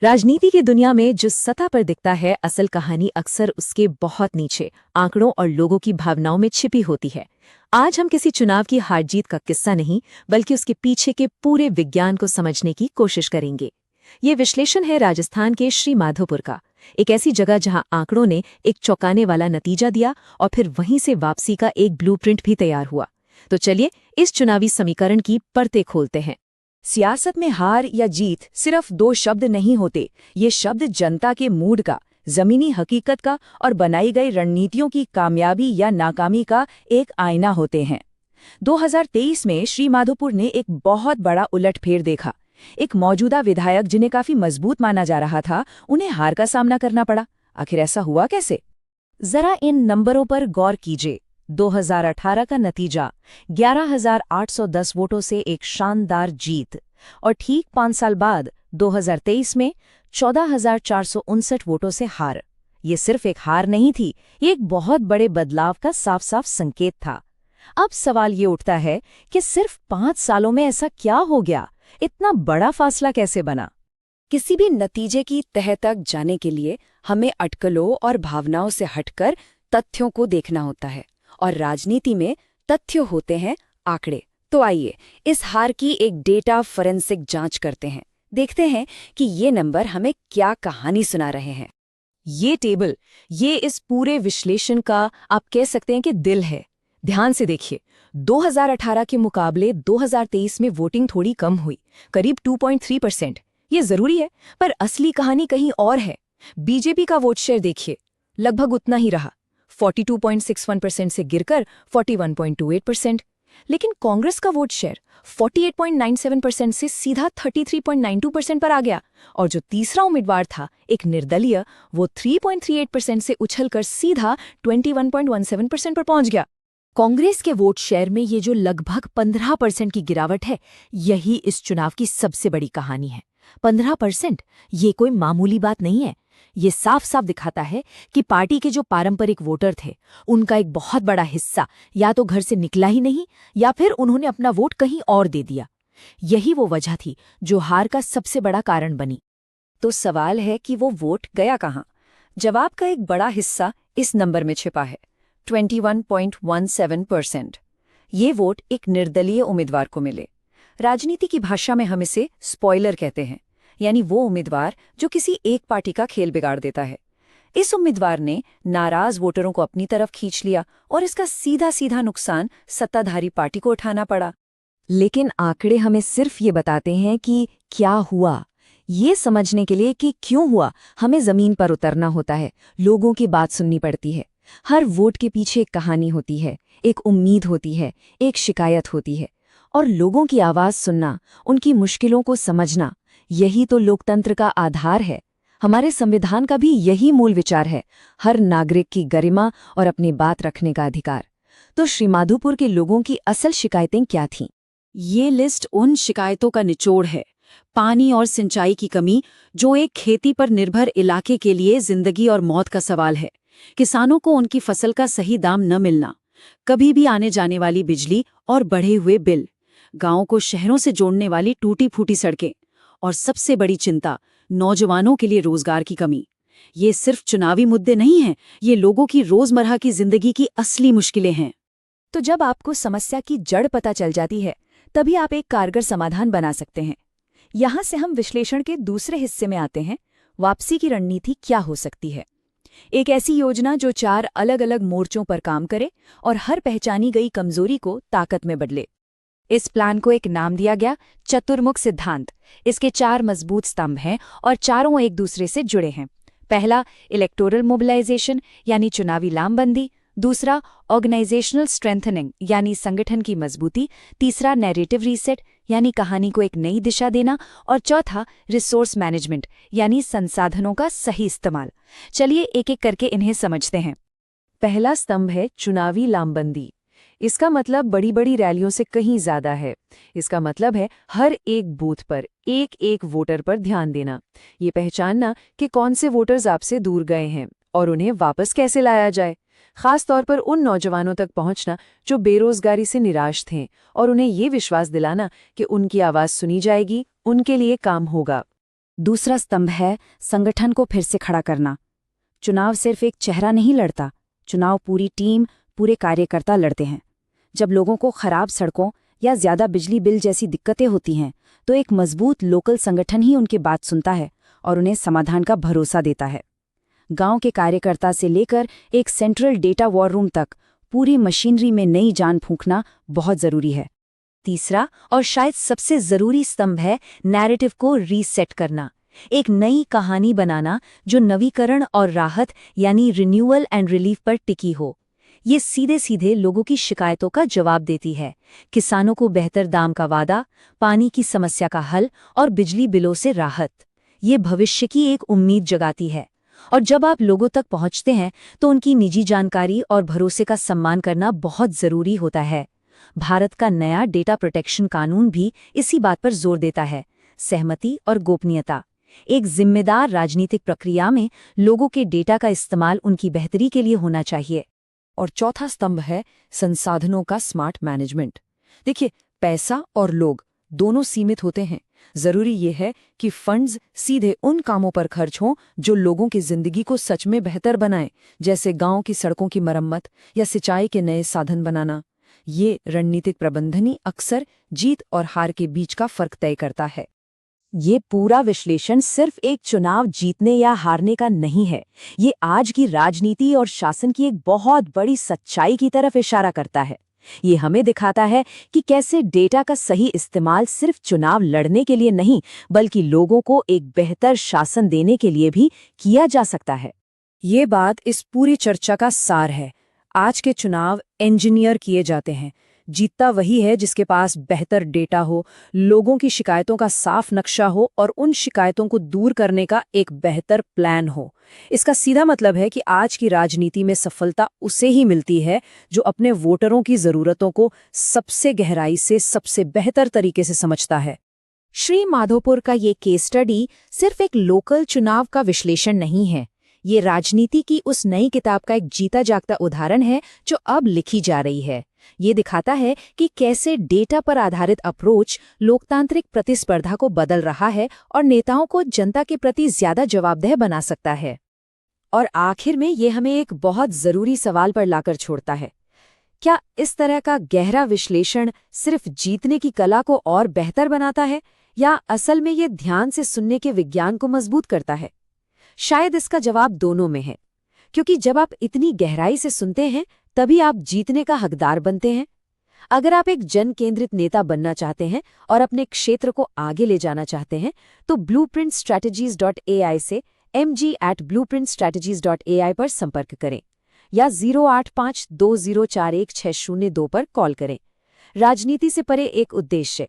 राजनीति की दुनिया में जो सतह पर दिखता है, असल कहानी अक्सर उसके बहुत नीचे आंकड़ों और लोगों की भावनाओं में छिपी होती है। आज हम किसी चुनाव की हार जीत का किस्सा नहीं, बल्कि उसके पीछे के पूरे विज्ञान को समझने की कोशिश करेंगे। ये विश्लेषण है राजस्थान के श्री माधोपुर का, एक ऐसी जगह जहां आंकड़ों ने एक चौंकाने वाला नतीजा दिया और फिर वहीं से वापसी का एक ब्लूप्रिंट भी तैयार हुआ। तो चलिए इस चुनावी समीकरण की परतें खोलते हैं। सियासत में हार या जीत सिर्फ दो शब्द नहीं होते। ये शब्द जनता के मूड का, जमीनी हकीकत का और बनाई गई रणनीतियों की कामयाबी या नाकामी का एक आईना होते हैं। 2023 में श्री माधोपुर ने एक बहुत बड़ा उलटफेर देखा। एक मौजूदा विधायक जिन्हें काफी मजबूत माना जा रहा था, उन्हें हार का सामना करना पड़ा। आखिर ऐसा हुआ कैसे? जरा इन नंबरों पर गौर कीजिए। 2018 का नतीजा 11,810 वोटों से एक शानदार जीत, और ठीक 5 साल बाद 2023 में 14,459 वोटों से हार। ये सिर्फ एक हार नहीं थी, ये एक बहुत बड़े बदलाव का साफ साफ संकेत था। अब सवाल ये उठता है कि सिर्फ 5 सालों में ऐसा क्या हो गया? इतना बड़ा फासला कैसे बना? किसी भी नतीजे की तह तक जाने के लिए हमें अटकलों और भावनाओं से हटकर तथ्यों को देखना होता है, और राजनीति में तथ्य होते हैं आंकड़े। तो आइए इस हार की एक डेटा फोरेंसिक जांच करते हैं। देखते हैं कि ये नंबर हमें क्या कहानी सुना रहे हैं। ये टेबल, ये इस पूरे विश्लेषण का आप कह सकते हैं कि दिल है। ध्यान से देखिए, 2018 के मुकाबले 2023 में वोटिंग थोड़ी कम हुई, करीब 2.3%। ये जरूरी है, पर असली कहानी कहीं और है। बीजेपी का वोट शेयर देखिए, लगभग उतना ही रहा, 42.61% से गिरकर 41.28%। लेकिन कांग्रेस का वोट शेयर 48.97% से सीधा 33.92% पर आ गया, और जो तीसरा उम्मीदवार था, एक निर्दलीय, वो 3.38% से उछलकर सीधा 21.17% पर पहुंच गया। कांग्रेस के वोट शेयर में ये जो लगभग 15% की गिरावट है, यही इस चुनाव की सबसे बड़ी कहानी है। 15%, ये कोई मामूली बात नहीं है। ये साफ साफ दिखाता है कि पार्टी के जो पारंपरिक वोटर थे, उनका एक बहुत बड़ा हिस्सा या तो घर से निकला ही नहीं, या फिर उन्होंने अपना वोट कहीं और दे दिया। यही वो वजह थी जो हार का सबसे बड़ा कारण बनी। तो सवाल है कि वो वोट गया कहाँ? जवाब का एक बड़ा हिस्सा इस नंबर में छिपा है, 21.17%। ये वोट एक निर्दलीय उम्मीदवार को मिले। राजनीति की भाषा में हम इसे स्पॉइलर कहते हैं, यानी वो उम्मीदवार जो किसी एक पार्टी का खेल बिगाड़ देता है। इस उम्मीदवार ने नाराज वोटरों को अपनी तरफ खींच लिया, और इसका सीधा सीधा नुकसान सत्ताधारी पार्टी को उठाना पड़ा। लेकिन आंकड़े हमें सिर्फ ये बताते हैं कि क्या हुआ। ये समझने के लिए कि क्यों हुआ, हमें जमीन पर उतरना होता है, लोगों की बात सुननी पड़ती है। हर वोट के पीछे एक कहानी होती है, एक उम्मीद होती है, एक शिकायत होती है, और लोगों की आवाज सुनना, उनकी मुश्किलों को समझना, यही तो लोकतंत्र का आधार है। हमारे संविधान का भी यही मूल विचार है, हर नागरिक की गरिमा और अपनी बात रखने का अधिकार। तो श्री माधोपुर के लोगों की असल शिकायतें क्या थीं? ये लिस्ट उन शिकायतों का निचोड़ है। पानी और सिंचाई की कमी, जो एक खेती पर निर्भर इलाके के लिए जिंदगी और मौत का सवाल है। किसानों को उनकी फसल का सही दाम न मिलना, कभी भी आने जाने वाली बिजली और बढ़े हुए बिल, गांवों को शहरों से जोड़ने वाली टूटी फूटी सड़कें, और सबसे बड़ी चिंता, नौजवानों के लिए रोजगार की कमी। ये सिर्फ चुनावी मुद्दे नहीं हैं, ये लोगों की रोजमर्रा की जिंदगी की असली मुश्किलें हैं। तो जब आपको समस्या की जड़ पता चल जाती है, तभी आप एक कारगर समाधान बना सकते हैं। यहां से हम विश्लेषण के दूसरे हिस्से में आते हैं। वापसी की रणनीति क्या हो सकती है? एक ऐसी योजना जो 4 अलग अलग मोर्चों पर काम करे और हर पहचानी गई कमजोरी को ताकत में बदले। इस प्लान को एक नाम दिया गया चतुर्मुख सिद्धांत। इसके 4 मजबूत स्तंभ हैं और चारों एक दूसरे से जुड़े हैं। पहला, इलेक्टोरल मोबिलाइजेशन यानी चुनावी लामबंदी। दूसरा, ऑर्गेनाइजेशनल स्ट्रेंथनिंग यानी संगठन की मजबूती। तीसरा, नैरेटिव रीसेट यानी कहानी को एक नई दिशा देना। और चौथा, रिसोर्स मैनेजमेंट यानी संसाधनों का सही इस्तेमाल। चलिए एक एक करके इन्हें समझते हैं। पहला स्तंभ है चुनावी लामबंदी। इसका मतलब बड़ी बड़ी रैलियों से कहीं ज्यादा है। इसका मतलब है हर एक बूथ पर एक एक वोटर पर ध्यान देना, ये पहचानना कि कौन से वोटर्स आपसे दूर गए हैं और उन्हें वापस कैसे लाया जाए। खास तौर पर उन नौजवानों तक पहुंचना जो बेरोजगारी से निराश थे, और उन्हें ये विश्वास दिलाना कि उनकी आवाज सुनी जाएगी, उनके लिए काम होगा। दूसरा स्तंभ है संगठन को फिर से खड़ा करना। चुनाव सिर्फ एक चेहरा नहीं लड़ता, चुनाव पूरी टीम, पूरे कार्यकर्ता लड़ते हैं। जब लोगों को खराब सड़कों या ज्यादा बिजली बिल जैसी दिक्कतें होती हैं, तो एक मजबूत लोकल संगठन ही उनकी बात सुनता है और उन्हें समाधान का भरोसा देता है। गांव के कार्यकर्ता से लेकर एक सेंट्रल डेटा वॉर रूम तक पूरी मशीनरी में नई जान फूंकना बहुत जरूरी है। तीसरा और शायद सबसे जरूरी स्तंभ है नैरेटिव को रीसेट करना, एक नई कहानी बनाना जो नवीकरण और राहत यानी रिन्यूअल एंड रिलीफ पर टिकी हो। ये सीधे सीधे लोगों की शिकायतों का जवाब देती है, किसानों को बेहतर दाम का वादा, पानी की समस्या का हल और बिजली बिलों से राहत। ये भविष्य की एक उम्मीद जगाती है। और जब आप लोगों तक पहुंचते हैं तो उनकी निजी जानकारी और भरोसे का सम्मान करना बहुत जरूरी होता है। भारत का नया डेटा प्रोटेक्शन कानून भी इसी बात पर जोर देता है, सहमति और गोपनीयता। एक जिम्मेदार राजनीतिक प्रक्रिया में लोगों के डेटा का इस्तेमाल उनकी बेहतरी के लिए होना चाहिए। और चौथा स्तंभ है संसाधनों का स्मार्ट मैनेजमेंट। देखिए, पैसा और लोग दोनों सीमित होते हैं। जरूरी ये है कि फंड्स सीधे उन कामों पर खर्च हों जो लोगों की जिंदगी को सच में बेहतर बनाएं, जैसे गांव की सड़कों की मरम्मत या सिंचाई के नए साधन बनाना। ये रणनीतिक प्रबंधन अक्सर जीत और हार के बीच का फर्क तय करता है। ये पूरा विश्लेषण सिर्फ एक चुनाव जीतने या हारने का नहीं है, ये आज की राजनीति और शासन की एक बहुत बड़ी सच्चाई की तरफ इशारा करता है। ये हमें दिखाता है कि कैसे डेटा का सही इस्तेमाल सिर्फ चुनाव लड़ने के लिए नहीं, बल्कि लोगों को एक बेहतर शासन देने के लिए भी किया जा सकता है। ये बात इस पूरी चर्चा का सार है। आज के चुनाव इंजीनियर किए जाते हैं। जीतता वही है जिसके पास बेहतर डेटा हो, लोगों की शिकायतों का साफ नक्शा हो और उन शिकायतों को दूर करने का एक बेहतर प्लान हो। इसका सीधा मतलब है कि आज की राजनीति में सफलता उसे ही मिलती है जो अपने वोटरों की जरूरतों को सबसे गहराई से, सबसे बेहतर तरीके से समझता है। श्री माधोपुर का ये केस स्टडी सिर्फ एक लोकल चुनाव का विश्लेषण नहीं है, ये राजनीति की उस नई किताब का एक जीता जागता उदाहरण है जो अब लिखी जा रही है। ये दिखाता है कि कैसे डेटा पर आधारित अप्रोच लोकतांत्रिक प्रतिस्पर्धा को बदल रहा है और नेताओं को जनता के प्रति ज्यादा जवाबदेह बना सकता है। और आखिर में ये हमें एक बहुत जरूरी सवाल पर लाकर छोड़ता है, क्या इस तरह का गहरा विश्लेषण सिर्फ जीतने की कला को और बेहतर बनाता है या असल में ये ध्यान से सुनने के विज्ञान को मजबूत करता है? शायद इसका जवाब दोनों में है, क्योंकि जब आप इतनी गहराई से सुनते हैं तभी आप जीतने का हकदार बनते हैं। अगर आप एक जन केंद्रित नेता बनना चाहते हैं और अपने क्षेत्र को आगे ले जाना चाहते हैं तो blueprintstrategies.ai से mg@blueprintstrategies.ai पर संपर्क करें या 08520416002 पर कॉल करें। राजनीति से परे एक उद्देश्य,